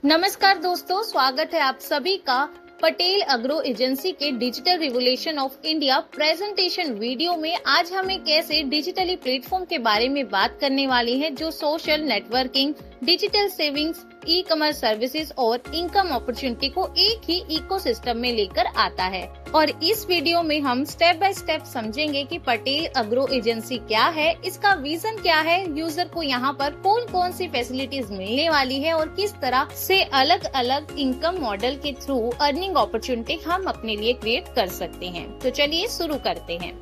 नमस्कार दोस्तों, स्वागत है आप सभी का पटेल अग्रो एजेंसी के digital revolution of India presentation video में। आज हम एक ऐसे डिजिटली प्लेटफॉर्म के बारे में बात करने वाले हैं जो social networking, digital savings, e commerce services और इनकम अपॉर्चुनिटी को एक ही इकोसिस्टम में लेकर आता है। और इस वीडियो में हम स्टेप बाय स्टेप समझेंगे कि पटेल अग्रो एजेंसी क्या है, इसका विजन क्या है, यूजर को यहाँ पर कौन कौन सी फैसिलिटीज मिलने वाली है और किस तरह से अलग अलग इनकम मॉडल के थ्रू अर्निंग अपॉर्चुनिटी हम अपने लिए क्रिएट कर सकते हैं। तो चलिए शुरू करते हैं।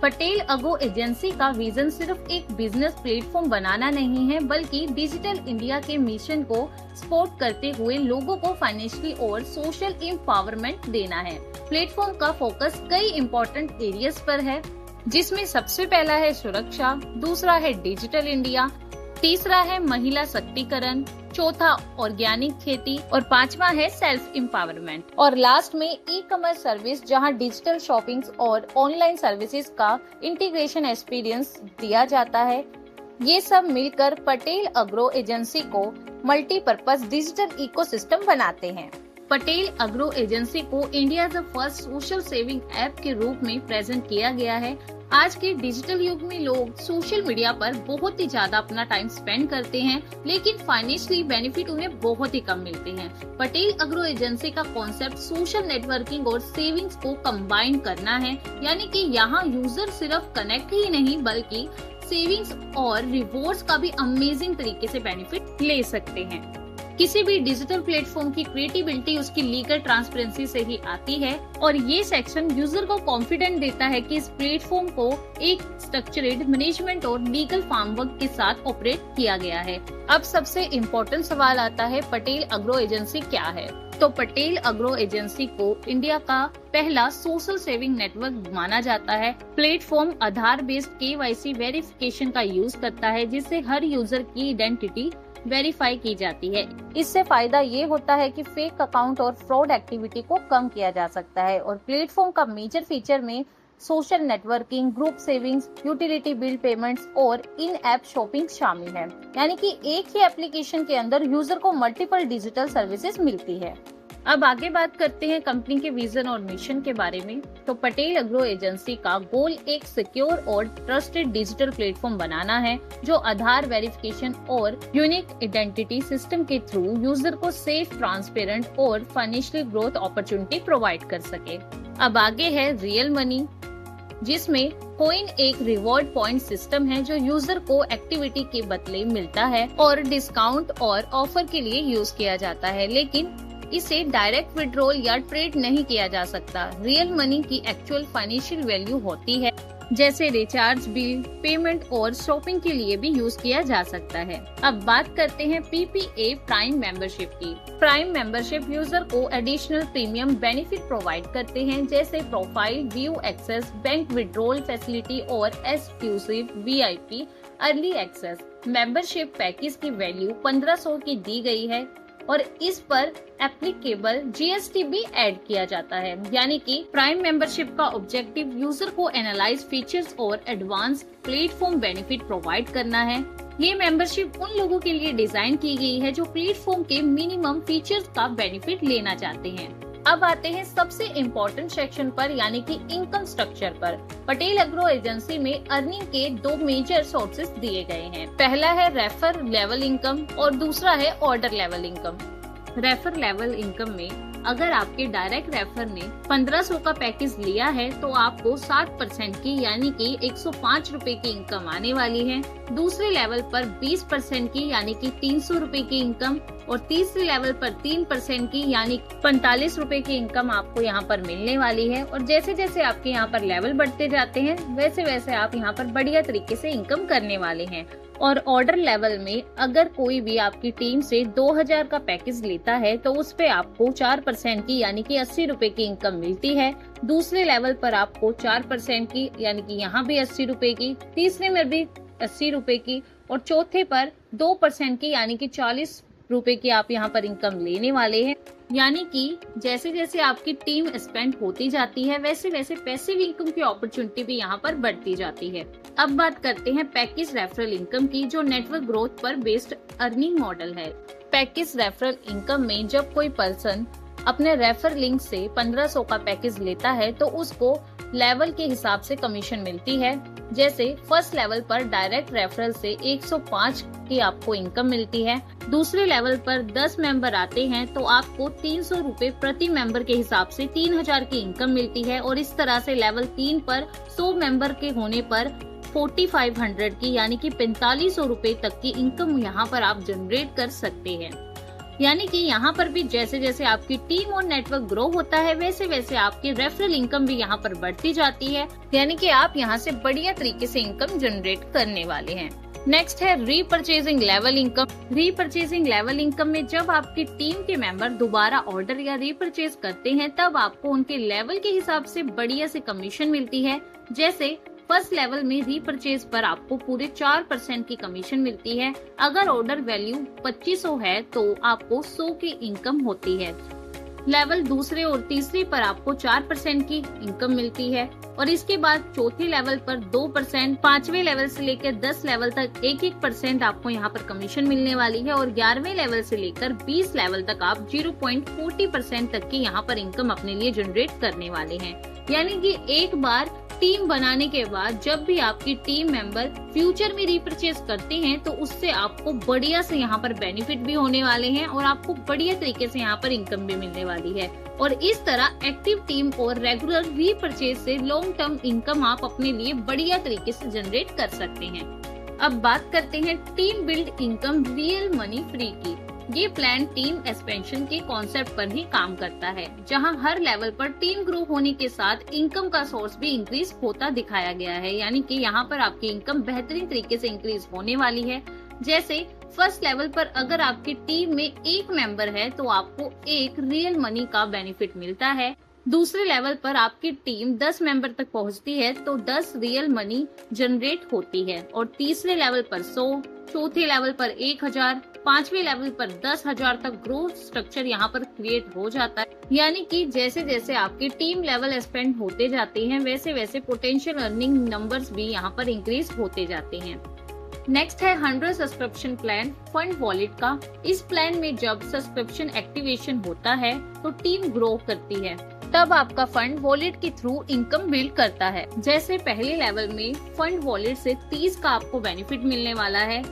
पटेल अग्रो एजेंसी का विजन सिर्फ एक बिजनेस प्लेटफॉर्म बनाना नहीं है, बल्कि डिजिटल इंडिया के मिशन को सपोर्ट करते हुए लोगों को फाइनेंशियली और सोशल एम्पावरमेंट देना है। प्लेटफॉर्म का फोकस कई इम्पोर्टेंट एरियाज पर है, जिसमें सबसे पहला है सुरक्षा, दूसरा है डिजिटल इंडिया, तीसरा है महिला शक्तिकरण, चौथा ऑर्गेनिक खेती और पांचवा है सेल्फ एम्पावरमेंट। और लास्ट में ई कॉमर्स सर्विस, जहां डिजिटल शॉपिंग और ऑनलाइन सर्विसेज का इंटीग्रेशन एक्सपीरियंस दिया जाता है। ये सब मिलकर पटेल अग्रो एजेंसी को मल्टीपर्पज डिजिटल इकोसिस्टम बनाते हैं। पटेल अग्रो एजेंसी को इंडिया का फर्स्ट सोशल सेविंग ऐप के रूप में प्रेजेंट किया गया है। आज के डिजिटल युग में लोग सोशल मीडिया पर बहुत ही ज्यादा अपना टाइम स्पेंड करते हैं, लेकिन फाइनेंशियली बेनिफिट उन्हें बहुत ही कम मिलते हैं। पटेल अग्रो एजेंसी का कॉन्सेप्ट सोशल नेटवर्किंग और सेविंग्स को कंबाइन करना है, यानी कि यहाँ यूजर सिर्फ कनेक्ट ही नहीं बल्कि सेविंग्स और रिवॉर्ड्स का भी अमेजिंग तरीके से बेनिफिट ले सकते हैं। किसी भी डिजिटल प्लेटफॉर्म की क्रिएटिविटी उसकी लीगल ट्रांसपेरेंसी से ही आती है, और ये सेक्शन यूजर को कॉन्फिडेंट देता है कि इस प्लेटफॉर्म को एक स्ट्रक्चर्ड मैनेजमेंट और लीगल फ्रेमवर्क के साथ ऑपरेट किया गया है। अब सबसे इम्पोर्टेंट सवाल आता है, पटेल अग्रो एजेंसी क्या है? तो पटेल अग्रो एजेंसी को इंडिया का पहला सोशल सेविंग नेटवर्क माना जाता है। प्लेटफॉर्म आधार बेस्ड KYC वेरिफिकेशन का यूज करता है, जिससे हर यूजर की आइडेंटिटी वेरीफाई की जाती है। इससे फायदा ये होता है कि फेक अकाउंट और फ्रॉड एक्टिविटी को कम किया जा सकता है। और प्लेटफॉर्म का मेजर फीचर में social networking, group savings, utility bill payments और इन ऐप शॉपिंग शामिल है, यानी कि एक ही एप्लीकेशन के अंदर यूजर को मल्टीपल डिजिटल सर्विसेज मिलती है। अब आगे बात करते हैं कंपनी के विजन और मिशन के बारे में। तो पटेल अग्रो एजेंसी का गोल एक सिक्योर और ट्रस्टेड डिजिटल प्लेटफॉर्म बनाना है, जो आधार वेरिफिकेशन और यूनिक आइडेंटिटी सिस्टम के थ्रू यूजर को सेफ, ट्रांसपेरेंट और फाइनेंशियल ग्रोथ अपॉर्चुनिटी प्रोवाइड कर सके। अब आगे है रियल मनी, जिसमें कॉइन एक रिवॉर्ड पॉइंट सिस्टम है जो यूजर को एक्टिविटी के बदले मिलता है और डिस्काउंट और ऑफर के लिए यूज किया जाता है, लेकिन इसे डायरेक्ट विड्रॉल या ट्रेड नहीं किया जा सकता। रियल मनी की एक्चुअल फाइनेंशियल वैल्यू होती है, जैसे रिचार्ज, बिल पेमेंट और शॉपिंग के लिए भी यूज किया जा सकता है। अब बात करते हैं PPA प्राइम मेंबरशिप की। प्राइम मेंबरशिप यूजर को एडिशनल प्रीमियम बेनिफिट प्रोवाइड करते हैं, जैसे profile view access, bank withdrawal facility और exclusive VIP early access. Membership package की वैल्यू 1500 की दी गई है और इस पर एप्लीकेबल GST भी ऐड किया जाता है, यानी कि प्राइम मेंबरशिप का ऑब्जेक्टिव यूजर को एनालाइज फीचर्स और एडवांस प्लेटफॉर्म बेनिफिट प्रोवाइड करना है। ये मेंबरशिप उन लोगों के लिए डिजाइन की गई है जो प्लेटफॉर्म के मिनिमम फीचर्स का बेनिफिट लेना चाहते हैं। अब आते हैं सबसे इम्पोर्टेंट सेक्शन पर, यानी कि इनकम स्ट्रक्चर पर। पटेल अग्रो एजेंसी में अर्निंग के दो मेजर सोर्सेज दिए गए हैं। पहला है रेफर लेवल इनकम और दूसरा है order level income. Refer level income में अगर आपके डायरेक्ट रेफर ने 1500 का पैकेज लिया है तो आपको 60% की, यानी कि 105 रुपए की इनकम आने वाली है। दूसरे लेवल पर 20% की, यानी कि 300 रुपए की इनकम, और तीसरे लेवल पर 3% की, यानी 45 रुपए की इनकम आपको यहाँ पर मिलने वाली है। और जैसे जैसे आपके यहाँ पर लेवल बढ़ते जाते हैं, वैसे वैसे आप यहाँ पर बढ़िया तरीके से इनकम करने वाले हैं। और ऑर्डर लेवल में अगर कोई भी आपकी टीम से 2000 का पैकेज लेता है तो उस पे आपको 4% की, यानी कि 80 रुपए की इनकम मिलती है। दूसरे लेवल पर आपको 4% की, यानी कि यहाँ भी 80 रुपए की, तीसरे में भी 80 रुपए की, और चौथे पर 2% की, यानी कि 40 रुपए की आप यहाँ पर इनकम लेने वाले हैं। यानी कि जैसे जैसे आपकी टीम एक्सपेंड होती जाती है, वैसे वैसे पैसिव इनकम की अपॉर्चुनिटी भी यहाँ पर बढ़ती जाती है। अब बात करते हैं पैकेज रेफरल इनकम की, जो नेटवर्क ग्रोथ पर बेस्ड अर्निंग मॉडल है। पैकेज रेफरल इनकम में जब कोई पर्सन अपने रेफर लिंक से 1500 का पैकेज लेता है तो उसको लेवल के हिसाब से कमीशन मिलती है। जैसे फर्स्ट लेवल पर डायरेक्ट रेफरल से 105 की आपको इनकम मिलती है। दूसरे लेवल पर 10 मेंबर आते हैं तो आपको 300 रूपए प्रति मेंबर के हिसाब से 3000 की इनकम मिलती है। और इस तरह से लेवल 3 पर 100 मेंबर के होने पर 4500 की यानी कि 4500 रूपए तक की इनकम यहाँ पर आप जनरेट कर सकते हैं। यानी कि यहाँ पर भी जैसे जैसे आपकी टीम और नेटवर्क ग्रो होता है वैसे वैसे आपकी रेफरल इनकम भी यहाँ पर बढ़ती जाती है। यानी कि आप यहाँ से बढ़िया तरीके से इनकम जनरेट करने वाले हैं। नेक्स्ट है रीपरचेजिंग लेवल इनकम। रीपरचेजिंग लेवल इनकम में जब आपकी टीम के मेंबर दोबारा ऑर्डर या रीपरचेज करते हैं तब आपको उनके लेवल के हिसाब से बढ़िया से कमीशन मिलती है। जैसे फर्स्ट लेवल में रीपरचेज पर आपको पूरे 4% की कमीशन मिलती है। अगर ऑर्डर वैल्यू 2500 है तो आपको 100 की इनकम होती है। लेवल दूसरे और तीसरे पर आपको 4% की इनकम मिलती है। और इसके बाद चौथे लेवल पर 2%, 5वें लेवल से लेकर 10 लेवल तक 1% आपको यहाँ पर कमीशन मिलने वाली है। और 11वें लेवल से लेकर 20 लेवल तक आप 0.40% तक की यहाँ पर इनकम अपने लिए जनरेट करने वाले हैं। यानी कि एक बार टीम बनाने के बाद जब भी आपकी टीम मेंबर फ्यूचर में रीपरचेज करते हैं तो उससे आपको बढ़िया से यहाँ पर बेनिफिट भी होने वाले हैं और आपको बढ़िया तरीके से यहाँ पर इनकम भी मिलने वाली है। और इस तरह एक्टिव टीम और रेगुलर रीपरचेज से लॉन्ग टर्म इनकम आप अपने लिए बढ़िया तरीके से जनरेट कर सकते हैं। अब बात करते हैं team build income real money free की। ये प्लान टीम एक्सपेंशन के कॉन्सेप्ट पर ही काम करता है, जहां हर लेवल पर टीम ग्रो होने के साथ इनकम का सोर्स भी इंक्रीज होता दिखाया गया है। यानी कि यहाँ पर आपकी इनकम बेहतरीन तरीके से इंक्रीज होने वाली है। जैसे फर्स्ट लेवल पर अगर आपकी टीम में 1 मेंबर है तो आपको 1 रियल मनी का बेनिफिट मिलता है। दूसरे लेवल पर आपकी टीम 10 मेंबर तक पहुंचती है तो 10 रियल मनी जनरेट होती है। और तीसरे लेवल पर 100, चौथे लेवल पर 1000, 5वें लेवल पर 10,000 तक ग्रोथ स्ट्रक्चर यहाँ पर क्रिएट हो जाता है। यानी कि जैसे जैसे आपकी टीम लेवल एक्सपेंड होते जाते हैं वैसे वैसे पोटेंशियल अर्निंग नंबर्स भी यहाँ पर इंक्रीज होते जाते हैं। नेक्स्ट है 100 सब्सक्रिप्शन प्लान फंड वॉलेट का। इस प्लान में जब सब्सक्रिप्शन एक्टिवेशन होता है तो टीम ग्रो करती है, तब आपका फंड वॉलेट के थ्रू इनकम बिल्ड करता है। जैसे पहले लेवल में फंड वॉलेट से 30 का आपको बेनिफिट मिलने वाला है।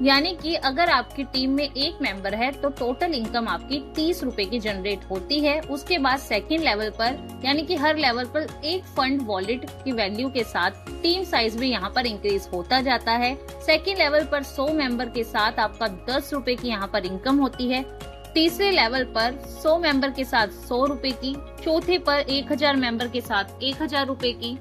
यानी कि अगर आपकी टीम में 1 मेंबर है तो टोटल इनकम आपकी 30 रूपए की जनरेट होती है। उसके बाद सेकंड लेवल पर यानी कि हर लेवल पर 1 फंड वॉलेट की वैल्यू के साथ टीम साइज भी यहाँ पर इंक्रीज होता जाता है। सेकंड लेवल पर 100 मेंबर के साथ आपका 10 रूपए की यहाँ पर इनकम होती है। तीसरे लेवल पर 100 मेंबर के साथ 100 रूपए की, चौथे पर 1000 मेंबर के साथ 1000 रूपए की,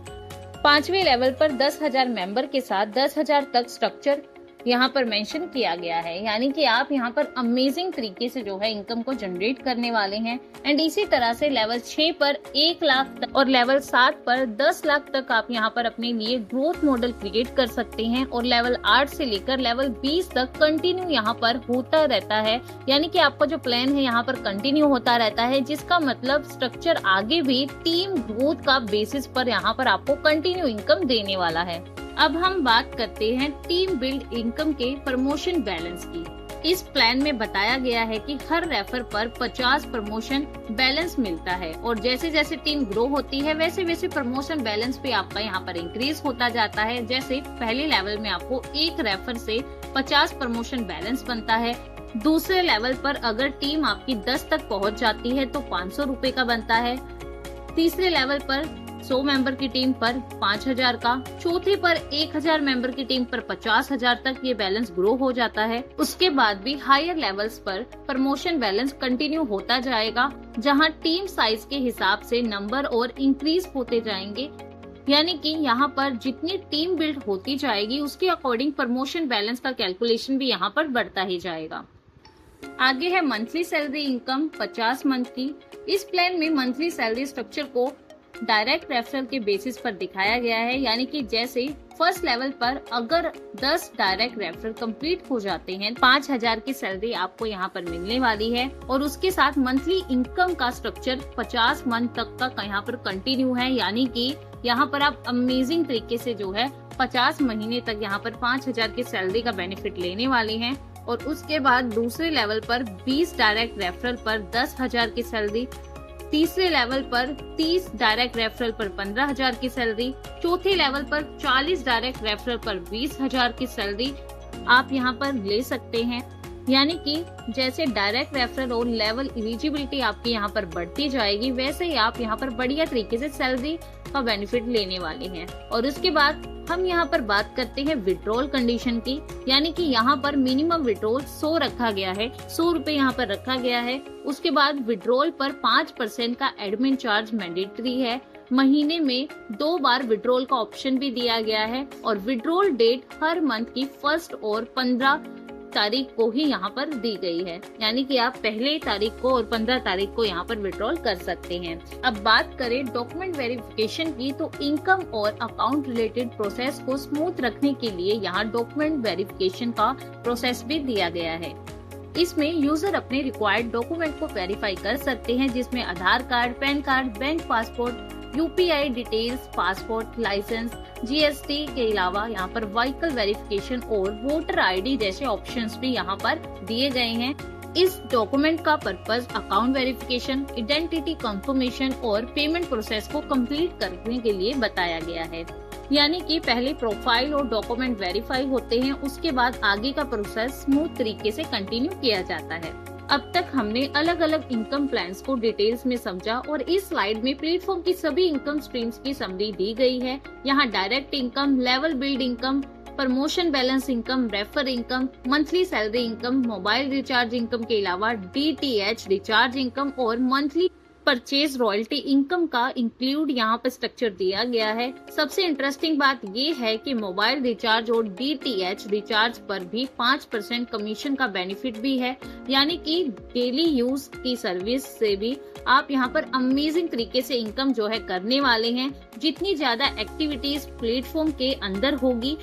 5वें लेवल पर 10,000 मेंबर के साथ 10,000 तक स्ट्रक्चर यहाँ पर मेंशन किया गया है। यानी कि आप यहाँ पर अमेजिंग तरीके से जो है इनकम को जनरेट करने वाले हैं। एंड इसी तरह से लेवल 6 पर 1 लाख तक और लेवल 7 पर 10 लाख तक आप यहाँ पर अपने लिए ग्रोथ मॉडल क्रिएट कर सकते हैं। और लेवल 8 से लेकर लेवल 20 तक कंटिन्यू यहाँ पर होता रहता है। यानी कि आपका जो प्लान है यहाँ पर कंटिन्यू होता रहता है, जिसका मतलब स्ट्रक्चर आगे भी टीम ग्रोथ का बेसिस पर यहाँ पर आपको कंटिन्यू इनकम देने वाला है। अब हम बात करते हैं टीम बिल्ड इनकम के प्रमोशन बैलेंस की। इस प्लान में बताया गया है कि हर रेफर पर 50 प्रमोशन बैलेंस मिलता है और जैसे जैसे टीम ग्रो होती है वैसे वैसे प्रमोशन बैलेंस भी आपका यहाँ पर इंक्रीज होता जाता है। जैसे पहले लेवल में आपको 1 रेफर से 50 प्रमोशन बैलेंस बनता है। दूसरे लेवल पर अगर टीम आपकी 10 तक पहुँच जाती है तो 500 रूपए का बनता है। तीसरे लेवल पर 100 मेंबर की टीम पर 5000 का, चौथे पर 1000 मेंबर की टीम पर 50,000 तक ये बैलेंस ग्रो हो जाता है। उसके बाद भी हायर लेवल्स पर प्रमोशन बैलेंस कंटिन्यू होता जाएगा, जहां टीम साइज के हिसाब से नंबर और इंक्रीज होते जाएंगे। यानी कि यहाँ पर जितनी टीम बिल्ड होती जाएगी उसके अकॉर्डिंग प्रमोशन बैलेंस का कैलकुलेशन भी यहाँ पर बढ़ता ही जाएगा। आगे है मंथली सैलरी इनकम 50 मंथ की। इस प्लान में मंथली सैलरी स्ट्रक्चर को डायरेक्ट रेफरल के बेसिस पर दिखाया गया है। यानी कि जैसे फर्स्ट लेवल पर अगर 10 डायरेक्ट रेफरल कंप्लीट हो जाते हैं 5000 की सैलरी आपको यहाँ पर मिलने वाली है। और उसके साथ मंथली इनकम का स्ट्रक्चर 50 मंथ तक का यहाँ पर कंटिन्यू है। यानी कि यहाँ पर आप अमेजिंग तरीके से जो है 50 महीने तक यहाँ पर 5000 की सैलरी का बेनिफिट लेने वाले हैं। और उसके बाद दूसरे लेवल पर 20 डायरेक्ट रेफरल पर 10,000 की सैलरी, तीसरे लेवल पर 30 डायरेक्ट रेफरल पर 15,000 की सैलरी, चौथे लेवल पर 40 डायरेक्ट रेफरल पर 20,000 की सैलरी आप यहाँ पर ले सकते हैं। यानी कि जैसे डायरेक्ट रेफरल और लेवल एलिजिबिलिटी आपकी यहाँ पर बढ़ती जाएगी, वैसे ही आप यहाँ पर बढ़िया तरीके से सैलरी का बेनिफिट लेने वाले हैं। और उसके बाद हम यहाँ पर बात करते हैं विड्रॉल कंडीशन की, यानी कि यहाँ पर मिनिमम विड्रॉल 100 रखा गया है, 100 रुपए यहाँ पर रखा गया है। उसके बाद विड्रॉल पर 5% का एडमिन चार्ज मैंडेटरी है। महीने में 2 बार विड्रॉल का ऑप्शन भी दिया गया है और विड्रॉल डेट हर मंथ की 1 और 15 तारीख को ही यहाँ पर दी गई है, यानी कि आप पहले तारीख को और 15 तारीख को यहाँ पर विड्रॉल कर सकते हैं। अब बात करें डॉक्यूमेंट वेरिफिकेशन की, तो इनकम और अकाउंट रिलेटेड प्रोसेस को स्मूथ रखने के लिए यहाँ डॉक्यूमेंट वेरिफिकेशन का प्रोसेस भी दिया गया है। इसमें यूजर अपने रिक्वायर्ड डॉक्यूमेंट को वेरीफाई कर सकते हैं, जिसमें Aadhaar card, PAN card, bank passport, UPI details, passport, licence, GST के अलावा यहाँ पर व्हीकल वेरिफिकेशन और वोटर आईडी जैसे ऑप्शंस भी यहाँ पर दिए गए हैं। इस डॉक्यूमेंट का purpose account verification, identity confirmation और पेमेंट प्रोसेस को कंप्लीट करने के लिए बताया गया है। यानी कि पहले प्रोफाइल और डॉक्यूमेंट वेरीफाई होते हैं, उसके बाद आगे का प्रोसेस स्मूथ तरीके से कंटिन्यू किया जाता है। अब तक हमने अलग अलग इनकम प्लान्स को डिटेल्स में समझा और इस स्लाइड में प्लेटफॉर्म की सभी इनकम स्ट्रीम्स की समरी दी गई है। यहाँ direct income, level build income, promotion balance income, refer income, monthly salary income, mobile recharge income के अलावा DTH रिचार्ज इनकम और मंथली परचेज रॉयल्टी इनकम का इंक्लूड यहाँ पर स्ट्रक्चर दिया गया है। सबसे इंटरेस्टिंग बात ये है कि मोबाइल रिचार्ज और DTH रिचार्ज पर भी 5% कमीशन का बेनिफिट भी है, यानी कि डेली यूज की सर्विस से भी आप यहाँ पर अमेजिंग तरीके से इनकम जो है करने वाले हैं। जितनी ज्यादा एक्टिविटीज प्लेटफॉर्म के अंदर होगी,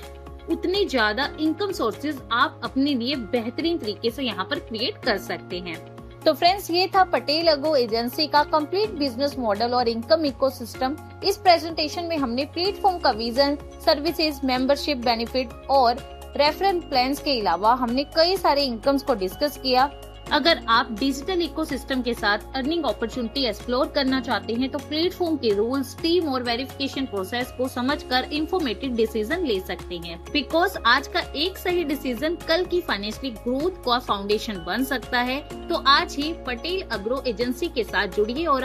उतनी ज्यादा इनकम सोर्सेज आप अपने लिए बेहतरीन तरीके से यहाँ पर क्रिएट कर सकते हैं। तो फ्रेंड्स, ये था पटेल अग्रो एजेंसी का कंप्लीट बिजनेस मॉडल और इनकम इकोसिस्टम। इस प्रेजेंटेशन में हमने प्लेटफॉर्म का विजन, सर्विसेज, मेंबरशिप बेनिफिट और रेफरल प्लान्स के अलावा हमने कई सारे इनकम्स को डिस्कस किया। अगर आप डिजिटल इकोसिस्टम के साथ अर्निंग अपॉर्चुनिटी एक्सप्लोर करना चाहते हैं तो प्लेटफॉर्म के रूल्स, टीम और वेरिफिकेशन प्रोसेस को समझकर इंफॉर्मेटिव डिसीजन ले सकते हैं, बिकॉज आज का एक सही डिसीजन कल की फाइनेंशियल ग्रोथ का फाउंडेशन बन सकता है। तो आज ही पटेल अग्रो एजेंसी के साथ जुड़िए और